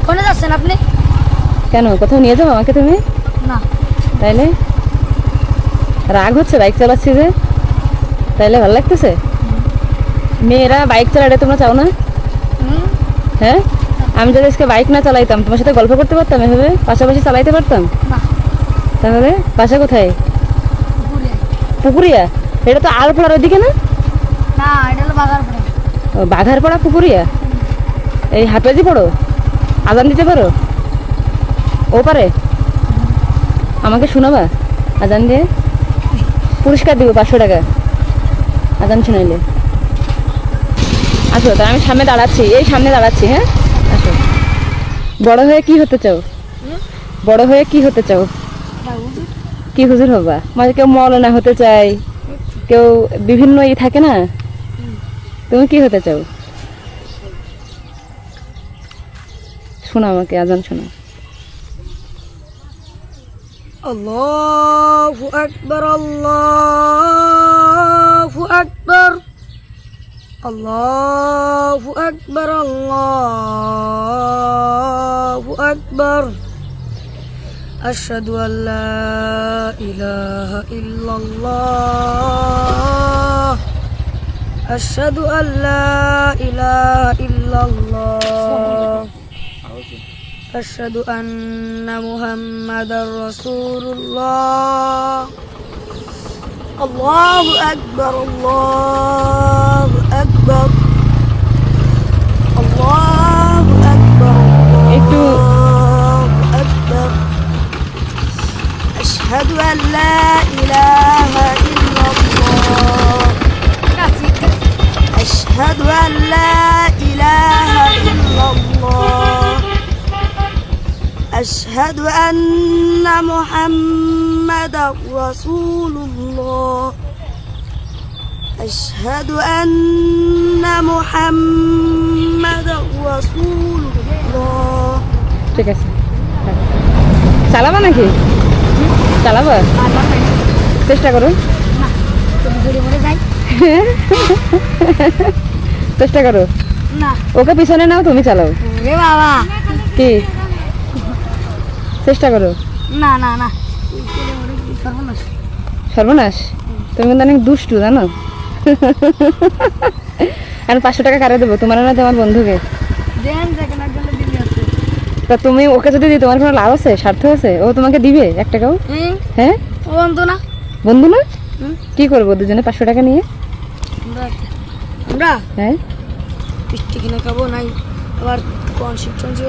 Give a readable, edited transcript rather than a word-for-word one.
কোনে যাচ্ছেন আপনি? কেন, কোথাও নিয়ে যাবো আমাকে তুমি? না। তাইলে রাগ হচ্ছে বাইক চালাচ্ছি যে? তাইলে ভালো লাগতেছে? মেয়েরা বাইক চালাতে তোমরা চাও না? হ্যাঁ, আমি যদি আজকে বাইক না চালাইতাম তোমার সাথে গল্প করতে পারতাম, এভাবে পাশাপাশি চালাইতে পারতাম? না। তাহলে বাসা কোথায়? পুকুরে। পুকুরিয়া? এটা তো আলপড়ার ওইদিকে না? না, এটা হলো বাগারপাড়া। ও, বাঘারপাড়া পুকুরিয়া। এই হাফেজি পড়ো? আজান দিতে পারো ও পারে? আমাকে শোনাবা আজান দিয়ে? পুরস্কার দিব 500 টাকা আজান শোনাইলে। আসো, তাই আমি সামনে দাঁড়াচ্ছি, এই সামনে দাঁড়াচ্ছি। হ্যাঁ, আসো। বড় হয়ে কি হতে চাও? বড় হয়ে কি হতে চাও? কি হুজুর হবা? মানে কেউ মৌলানা হতে চায়, কেউ বিভিন্ন থাকে না, তুমি কি হতে চাও? শোনো আমাকে, আজান শোনো। আল্লাহু আকবার, আল্লাহু আকবার, আল্লাহু আকবার, আল্লাহু আকবার। আশহাদু আল্লা ইলাহা ইল্লাল্লাহ, আশহাদু আল্লা ইলাহা ইল্লাল্লাহ, আশহাদু আন্না মুহাম্মাদার রাসূলুল্লাহ। আল্লাহু আকবার, আল্লাহু আকবার, আল্লাহু আকবার, একটু আল্লাহু আকবার। আশহাদু আল্লা ইলাহা ইল্লাল্লাহ, আশহাদু আল্লা ইলাহা ইল্লাল্লাহ, أشهد أن محمدا رسول الله، أشهد أن محمدا رسول الله। ঠিক আছে, চালাবা নাকি? চালাবা? চেষ্টা করো, চেষ্টা করো। না, ওকে পিছনে নাও, তুমি চালাও। এ বাবা, কি চেষ্টা করো? না না না, সর্বনাশ। সর্বনাশ? তুমি কিন্তু অনেক দুষ্টু জানো। আমি 500 টাকা কারে দেবো, তোমার না তোমার বন্ধুকে? দেন, দেখেন একজন দিল্লি আছে। তা তুমি ওকে যদি দিই তোমার কোনো লাভ আছে, স্বার্থ আছে? ও তোমাকে দিবে 1 টাকাও? হ্যাঁ, ও বন্ধু না। বন্ধু না? কি করবো দুজনে 500 টাকা নিয়ে? আমরা হ্যাঁ, মিষ্টি কিনে খাবো, নাই আবার কনসিস্টেন্সি